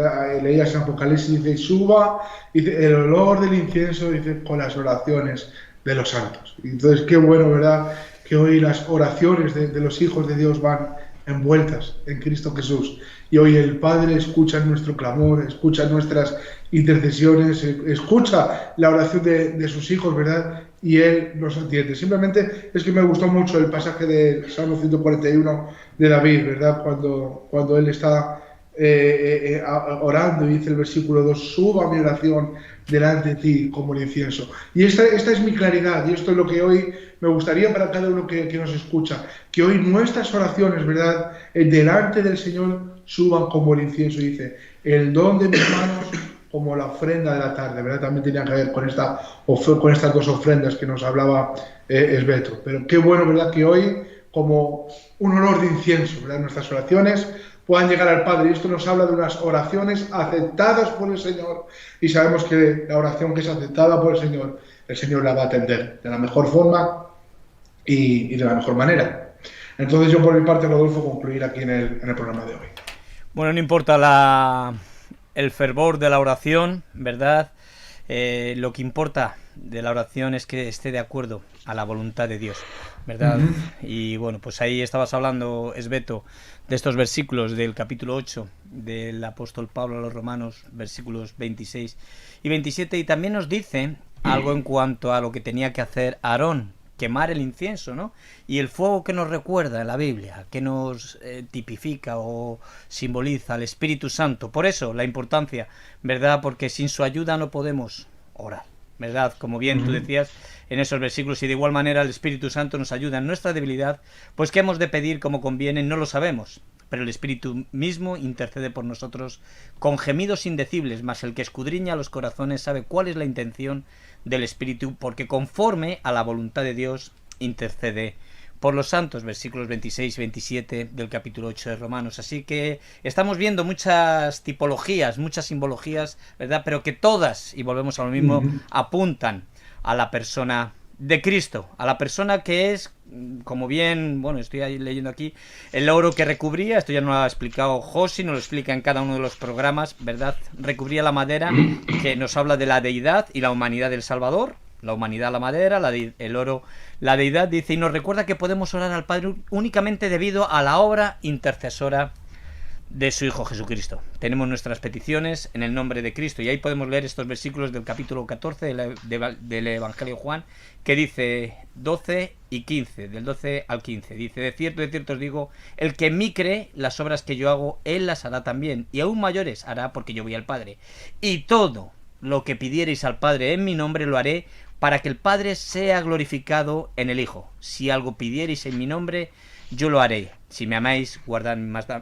leías en Apocalipsis, dice: suba, dice, el olor del incienso, dice, con las oraciones de los santos. Y entonces, qué bueno, ¿verdad?, que hoy las oraciones de los hijos de Dios van envueltas en Cristo Jesús. Y hoy el Padre escucha nuestro clamor, escucha nuestras intercesiones, escucha la oración de sus hijos, ¿verdad? Y Él nos atiende. Simplemente es que me gustó mucho el pasaje del Salmo 141 de David, ¿verdad? Cuando él está orando, y dice el versículo 2: suba mi oración delante de ti como el incienso. Y esta es mi claridad, y esto es lo que hoy me gustaría para cada uno que nos escucha, que hoy nuestras oraciones, ¿verdad?, delante del Señor suban como el incienso. Y dice: el don de mis manos como la ofrenda de la tarde, ¿verdad? También tenía que ver con estas 2 ofrendas que nos hablaba Esbeto. Pero qué bueno, ¿verdad?, que hoy, como un olor de incienso, ¿verdad?, nuestras oraciones puedan llegar al Padre. Y esto nos habla de unas oraciones aceptadas por el Señor, y sabemos que la oración que es aceptada por el Señor la va a atender de la mejor forma y de la mejor manera. Entonces yo, por mi parte, Rodolfo, concluir aquí en el programa de hoy. Bueno, no importa el fervor de la oración, ¿verdad? Lo que importa de la oración es que esté de acuerdo a la voluntad de Dios, ¿verdad? Uh-huh. Y bueno, pues ahí estabas hablando, Esbeto, de estos versículos del capítulo 8 del apóstol Pablo a los Romanos, versículos 26 y 27, y también nos dice algo en cuanto a lo que tenía que hacer Aarón: quemar el incienso, ¿no? Y el fuego que nos recuerda en la Biblia, que nos tipifica o simboliza al Espíritu Santo. Por eso la importancia, ¿verdad? Porque sin su ayuda no podemos orar, ¿verdad? Como bien tú decías en esos versículos: y de igual manera el Espíritu Santo nos ayuda en nuestra debilidad, pues qué hemos de pedir como conviene no lo sabemos, pero el Espíritu mismo intercede por nosotros con gemidos indecibles, mas el que escudriña los corazones sabe cuál es la intención del Espíritu, porque conforme a la voluntad de Dios intercede por los santos, versículos 26 y 27 del capítulo 8 de Romanos. Así que estamos viendo muchas tipologías, muchas simbologías, ¿verdad? Pero que todas, y volvemos a lo mismo, apuntan a la persona de Cristo, a la persona que es, como bien, bueno, estoy ahí leyendo aquí, el oro que recubría, esto ya nos lo ha explicado Josi, nos lo explica en cada uno de los programas, ¿verdad? Recubría la madera, que nos habla de la deidad y la humanidad del Salvador. La humanidad, la madera, el oro, la deidad, dice, y nos recuerda que podemos orar al Padre únicamente debido a la obra intercesora de su Hijo Jesucristo. Tenemos nuestras peticiones en el nombre de Cristo, y ahí podemos leer estos versículos del capítulo 14 del Evangelio de Juan, que dice 12 y 15, del 12 al 15, dice, de cierto os digo, el que en mí cree, las obras que yo hago, él las hará también, y aún mayores hará, porque yo voy al Padre, y todo lo que pidiereis al Padre en mi nombre lo haré, para que el Padre sea glorificado en el Hijo. Si algo pidiereis en mi nombre, yo lo haré. Si me amáis, guardad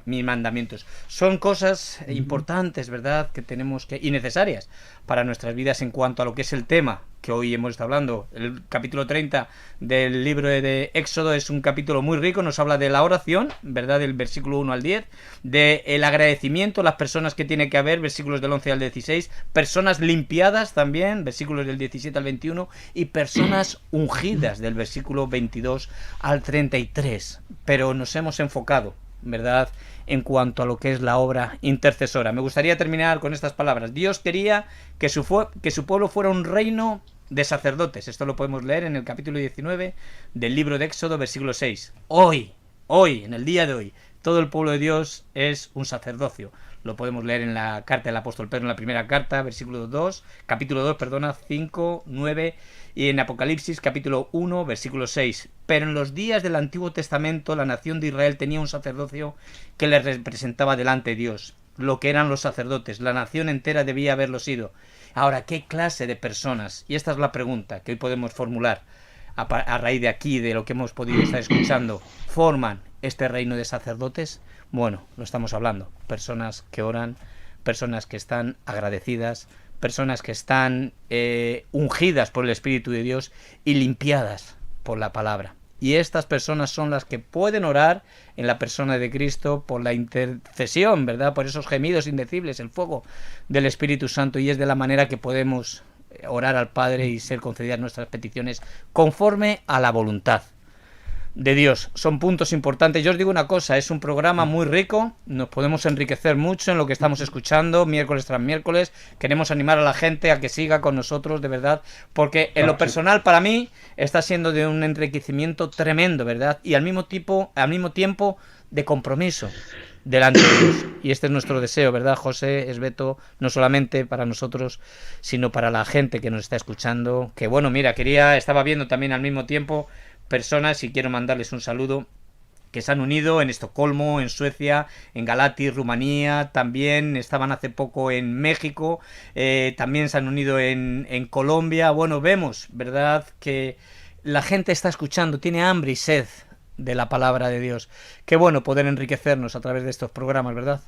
mis mandamientos. Son cosas importantes, ¿verdad?, que tenemos que, y necesarias para nuestras vidas en cuanto a lo que es el tema que hoy hemos estado hablando. El capítulo 30 del libro de Éxodo es un capítulo muy rico, nos habla de la oración, ¿verdad?, del versículo 1 al 10, del agradecimiento, las personas que tiene que haber, versículos del 11 al 16, personas limpiadas también, versículos del 17 al 21, y personas ungidas, del versículo 22 al 33. Pero nos hemos enfocado, ¿verdad?, en cuanto a lo que es la obra intercesora. Me gustaría terminar con estas palabras. Dios quería que su pueblo fuera un reino de sacerdotes. Esto lo podemos leer en el capítulo 19 del libro de Éxodo, versículo 6. Hoy, en el día de hoy, todo el pueblo de Dios es un sacerdocio. Lo podemos leer en la carta del apóstol Pedro, en la primera carta, capítulo 2, 5, 9, y en Apocalipsis, capítulo 1, versículo 6. Pero en los días del Antiguo Testamento, la nación de Israel tenía un sacerdocio que les representaba delante de Dios, lo que eran los sacerdotes. La nación entera debía haberlo sido. Ahora, ¿qué clase de personas? Y esta es la pregunta que hoy podemos formular a raíz de aquí, de lo que hemos podido estar escuchando. ¿Forman este reino de sacerdotes? Bueno, lo estamos hablando. Personas que oran, personas que están agradecidas, personas que están ungidas por el Espíritu de Dios y limpiadas por la palabra. Y estas personas son las que pueden orar en la persona de Cristo por la intercesión, ¿verdad?, por esos gemidos indecibles, el fuego del Espíritu Santo, y es de la manera que podemos orar al Padre y ser concedidas nuestras peticiones conforme a la voluntad de Dios. Son puntos importantes. Yo os digo una cosa, es un programa muy rico, nos podemos enriquecer mucho en lo que estamos escuchando miércoles tras miércoles. Queremos animar a la gente a que siga con nosotros, de verdad, porque en lo personal para mí está siendo de un enriquecimiento tremendo, ¿verdad?, y al mismo tiempo de compromiso delante de Dios. Y este es nuestro deseo, ¿verdad, José, Esbeto? No solamente para nosotros, sino para la gente que nos está escuchando. Que bueno, mira, estaba viendo también al mismo tiempo personas, y quiero mandarles un saludo, que se han unido en Estocolmo, en Suecia, en Galati, Rumanía, también estaban hace poco en México, también se han unido en Colombia. Bueno, vemos, ¿verdad?, que la gente está escuchando, tiene hambre y sed de la palabra de Dios. Qué bueno poder enriquecernos a través de estos programas, ¿verdad?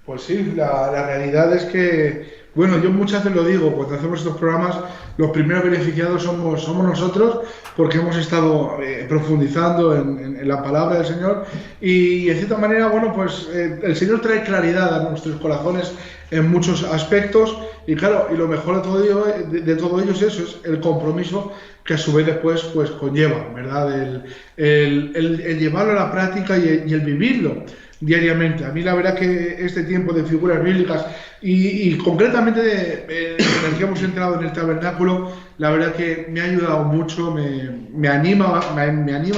Pues sí, la realidad es que, bueno, yo muchas veces lo digo, cuando hacemos estos programas, los primeros beneficiados somos nosotros, porque hemos estado profundizando en la palabra del Señor, y en cierta manera, bueno, pues el Señor trae claridad a nuestros corazones en muchos aspectos, y claro, y lo mejor de todo ello es eso, es el compromiso que a su vez después pues conlleva, ¿verdad? El llevarlo a la práctica y el vivirlo diariamente. A mí la verdad que este tiempo de figuras bíblicas y concretamente en el que hemos entrado en el tabernáculo, la verdad que me ha ayudado mucho, me anima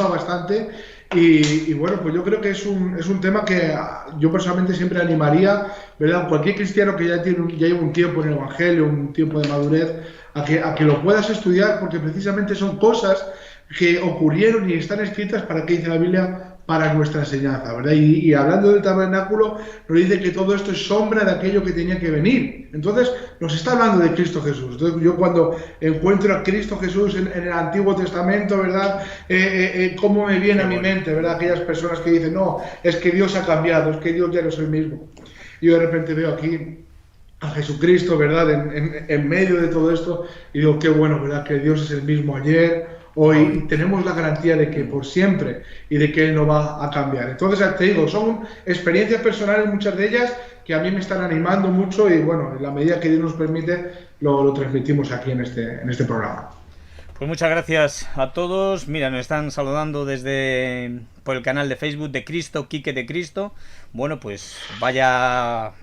bastante, y bueno, pues yo creo que es un tema que yo personalmente siempre animaría, ¿verdad?, cualquier cristiano que ya lleva un tiempo en el Evangelio, un tiempo de madurez, a que lo puedas estudiar, porque precisamente son cosas que ocurrieron y están escritas para que dice la Biblia, para nuestra enseñanza, ¿verdad? Y hablando del tabernáculo, nos dice que todo esto es sombra de aquello que tenía que venir. Entonces, nos está hablando de Cristo Jesús. Entonces, yo cuando encuentro a Cristo Jesús en el Antiguo Testamento, ¿verdad?, cómo me viene a mi mente, ¿verdad?, aquellas personas que dicen, no, es que Dios ha cambiado, es que Dios ya no es el mismo. Yo de repente veo aquí a Jesucristo, ¿verdad?, en medio de todo esto, y digo, qué bueno, ¿verdad?, que Dios es el mismo ayer, hoy tenemos la garantía de que por siempre y de que Él no va a cambiar. Entonces, te digo, son experiencias personales, muchas de ellas, que a mí me están animando mucho y bueno, en la medida que Dios nos permite, lo transmitimos aquí en este programa. Pues muchas gracias a todos. Mira, nos están saludando por el canal de Facebook de Cristo, Quique de Cristo. Bueno, pues vaya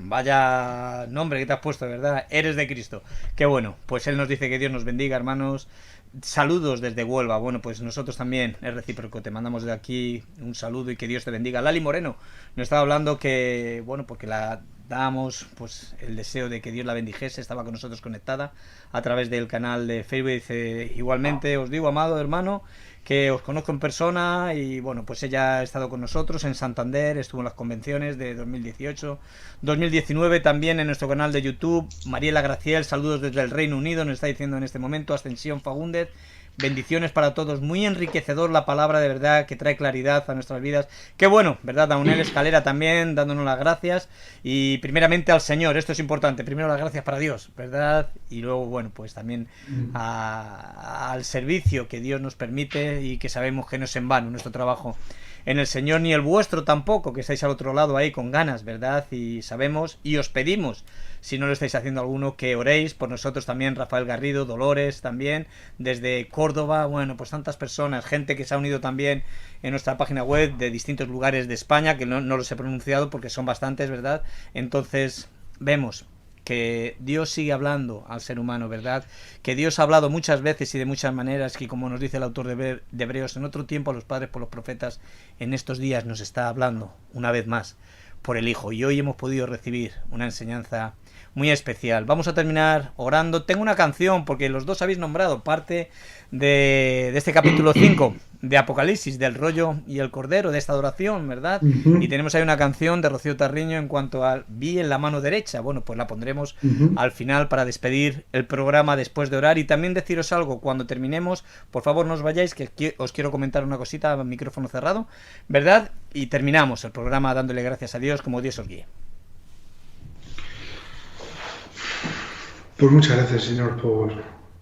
nombre que te has puesto, ¿verdad? Eres de Cristo. Qué bueno. Pues él nos dice que Dios nos bendiga, hermanos. Saludos desde Huelva. Bueno, pues nosotros también es recíproco. Te mandamos de aquí un saludo y que Dios te bendiga. Lali Moreno nos estaba hablando que, bueno, porque la damos pues el deseo de que Dios la bendijese, estaba con nosotros conectada a través del canal de Facebook. Dice, igualmente os digo, amado hermano, que os conozco en persona y bueno, pues ella ha estado con nosotros en Santander, estuvo en las convenciones de 2018, 2019 también en nuestro canal de YouTube. Mariela Graciel, saludos desde el Reino Unido, nos está diciendo en este momento. Ascensión Fagúndez, bendiciones para todos, muy enriquecedor la palabra, de verdad, que trae claridad a nuestras vidas. Qué bueno, ¿verdad? Daunel Escalera también, dándonos las gracias. Y primeramente al Señor, esto es importante, primero las gracias para Dios, ¿verdad? Y luego, bueno, pues también al servicio que Dios nos permite y que sabemos que no es en vano nuestro trabajo en el Señor, ni el vuestro tampoco, que estáis al otro lado ahí con ganas, ¿verdad? Y sabemos y os pedimos, si no lo estáis haciendo alguno, que oréis por nosotros también. Rafael Garrido, Dolores también, desde Córdoba, bueno, pues tantas personas, gente que se ha unido también en nuestra página web de distintos lugares de España, que no los he pronunciado porque son bastantes, ¿verdad? Entonces, vemos que Dios sigue hablando al ser humano, ¿verdad? Que Dios ha hablado muchas veces y de muchas maneras, que como nos dice el autor de Hebreos, en otro tiempo a los padres por los profetas, en estos días nos está hablando una vez más por el Hijo, y hoy hemos podido recibir una enseñanza muy especial. Vamos a terminar orando. Tengo una canción, porque los dos habéis nombrado parte de este capítulo 5 de Apocalipsis, del rollo y el cordero, de esta adoración, ¿verdad? Y tenemos ahí una canción de Rocío Tarriño en cuanto al vi en la mano derecha. Bueno, pues la pondremos al final para despedir el programa después de orar. Y también deciros algo, cuando terminemos, por favor no os vayáis, que os quiero comentar una cosita, micrófono cerrado, ¿verdad? Y terminamos el programa dándole gracias a Dios, como Dios os guíe. Pues muchas gracias, Señor,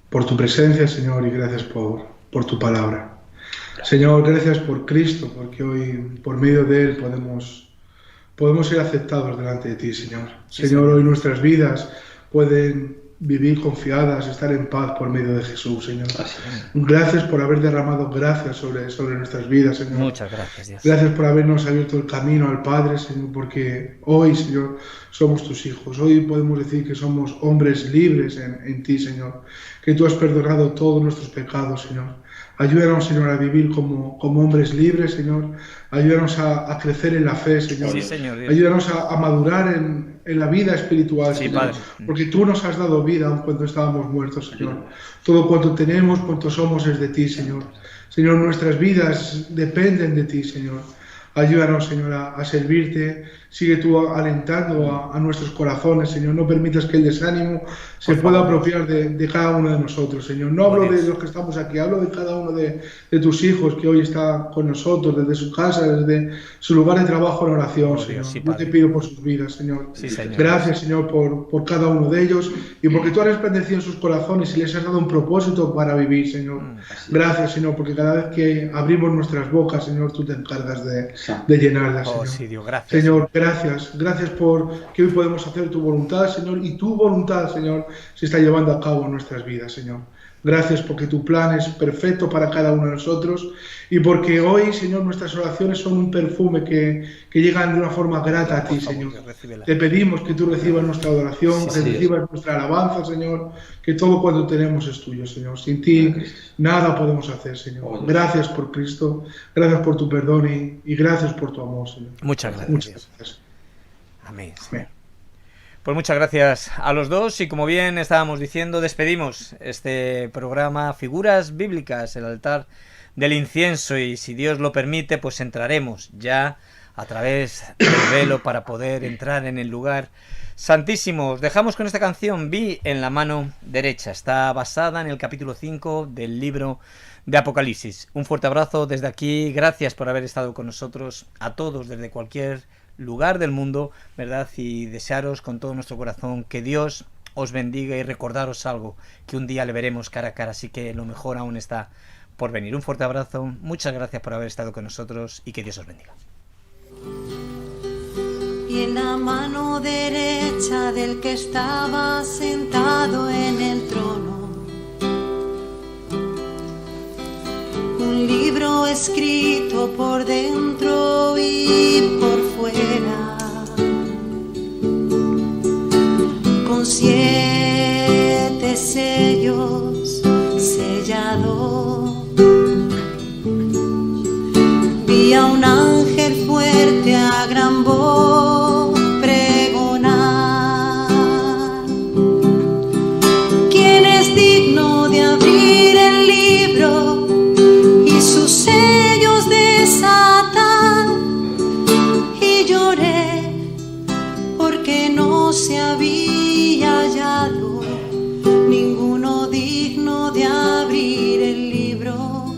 por tu presencia, Señor, y gracias por tu palabra. Señor, gracias por Cristo, porque hoy, por medio de Él, podemos ser aceptados delante de ti, Señor. Señor, hoy nuestras vidas pueden vivir confiadas, estar en paz por medio de Jesús, Señor. Gracias por haber derramado gracias sobre nuestras vidas, Señor. Muchas gracias, Dios. Gracias por habernos abierto el camino al Padre, Señor, porque hoy, Señor, somos tus hijos. Hoy podemos decir que somos hombres libres en ti, Señor, que tú has perdonado todos nuestros pecados, Señor. Ayúdanos, Señor, a vivir como hombres libres, Señor. Ayúdanos a crecer en la fe, Señor. Sí, Señor. Ayúdanos a madurar en la vida espiritual, Sí, Señor. Padre. Porque tú nos has dado vida aun cuando estábamos muertos, Señor. Todo cuanto tenemos, cuanto somos, es de ti, Señor. Señor, nuestras vidas dependen de ti, Señor. Ayúdanos, Señor, a servirte. Sigue tú alentando a nuestros corazones, Señor. No permitas que el desánimo se pueda apropiar de cada uno de nosotros, Señor. No hablo de los que estamos aquí, hablo de cada uno de tus hijos que hoy está con nosotros, desde su casa, desde su lugar de trabajo en oración, Señor. Sí, yo te pido por sus vidas, Señor. Sí, Señor. Gracias, Señor, por cada uno de ellos y porque tú has resplandecido en sus corazones y les has dado un propósito para vivir, Señor. Gracias, Señor, porque cada vez que abrimos nuestras bocas, Señor, tú te encargas de llenarlas, Señor. Sí, Dios, gracias. Señor, gracias por que hoy podemos hacer tu voluntad, Señor, y tu voluntad, Señor, se está llevando a cabo en nuestras vidas, Señor. Gracias porque tu plan es perfecto para cada uno de nosotros y porque hoy, Señor, nuestras oraciones son un perfume que llegan de una forma grata a ti, Señor. Te pedimos que tú recibas nuestra adoración, que recibas nuestra alabanza, Señor, que todo cuanto tenemos es tuyo, Señor. Sin ti nada podemos hacer, Señor. Gracias por Cristo, gracias por tu perdón y gracias por tu amor, Señor. Muchas gracias. Muchas gracias. Amén. Amén. Pues muchas gracias a los dos y como bien estábamos diciendo, despedimos este programa Figuras Bíblicas, el altar del incienso, y si Dios lo permite, pues entraremos ya a través del velo para poder entrar en el lugar santísimo. Os dejamos con esta canción, Vi en la mano derecha. Está basada en el capítulo 5 del libro de Apocalipsis. Un fuerte abrazo desde aquí, gracias por haber estado con nosotros, a todos desde cualquier lugar del mundo, ¿verdad? Y desearos con todo nuestro corazón que Dios os bendiga y recordaros algo, que un día le veremos cara a cara, así que lo mejor aún está por venir. Un fuerte abrazo, muchas gracias por haber estado con nosotros y que Dios os bendiga. Y en la mano derecha del que estaba sentado en el trono, un libro escrito por dentro y por fuera, con 7 sellos sellado. Vi a un ángel fuerte a gran voz pregonar: ¿quién es digno de abrir el libro y sus sellos desatar? Y lloré porque no se había hallado ninguno digno de abrir el libro,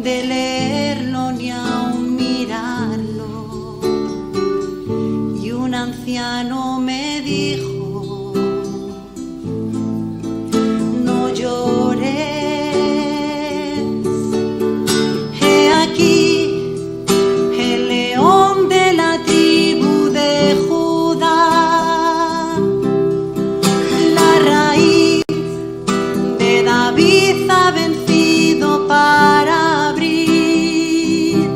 de leerlo ni aun mirarlo. Y un anciano me dijo: no llores, he aquí el león de la tribu de Judá, la raíz de David ha vencido para abrir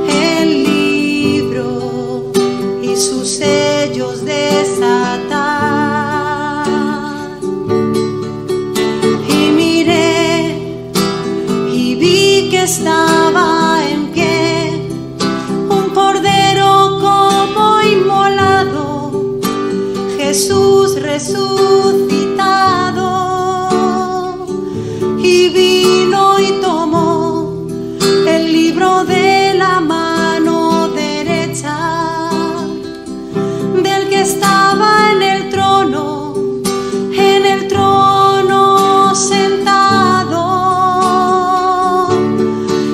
el libro y sus sellos desatar. Y miré y vi que estaba en pie un cordero como inmolado, Jesús resucitado. Y vino y tomó el libro de la mano derecha del que estaba en el trono sentado.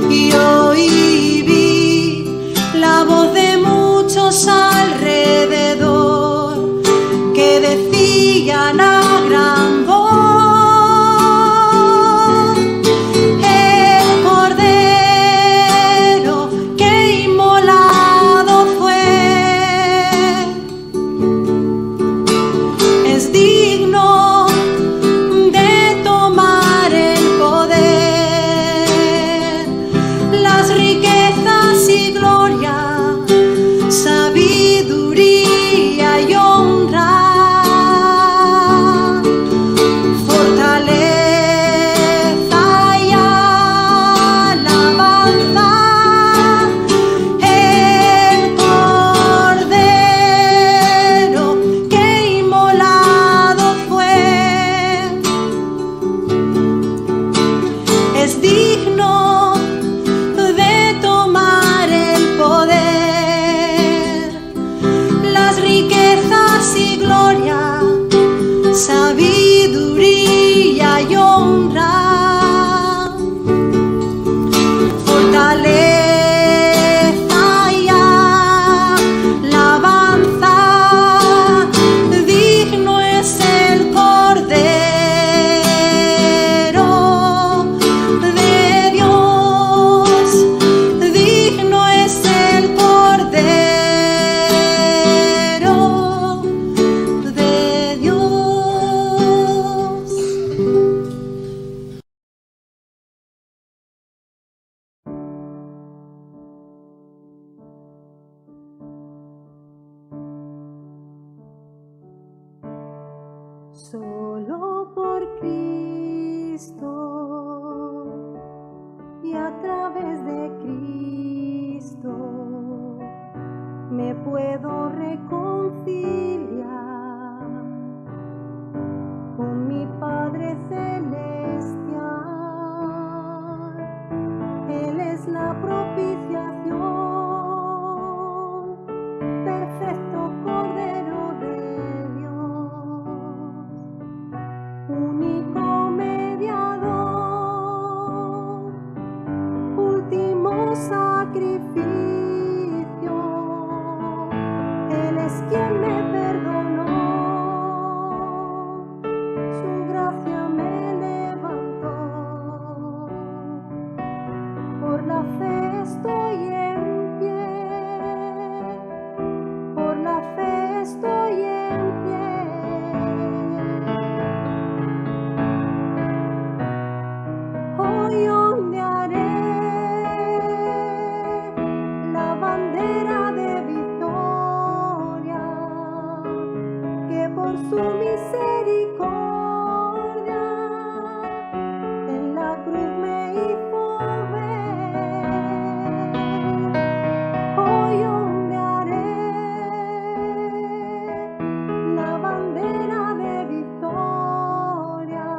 Y oí y vi la voz de muchos alrededor que decían a gran voz: el cordero que inmolado fue es digno de tomar el poder, las riquezas y gloria, sabiduría y honra, fortaleza y alabanza. El cordero que inmolado fue es digno de tomar el poder, las riquezas y gloria, sabiduría y honra, fortaleza y alabanza. Digno es el cordero de Dios, digno es el cordero de Dios. Solo por Cristo y a través de Cristo me puedo reconciliar con mi Padre Celestial. Él es la propiciación, perfecto Cordero de Dios, único mediador, último sacrificio. Él es quien me perdonó, su gracia me levantó. por su misericordia en la cruz me hizo ver. Hoy ondearé la bandera de victoria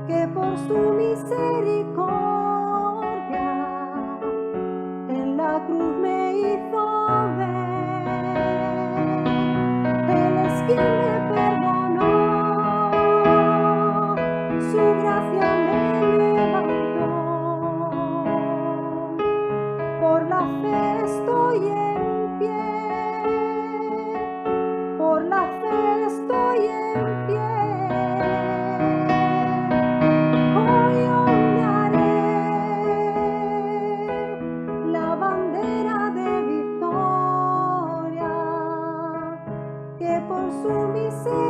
que por su misericordia en la cruz me hizo ver. Él es quien me perdonó, su gracia me levantó. Por la fe estoy en pie, por la fe estoy en pie. Hoy ondearé la bandera de victoria que por su misericordia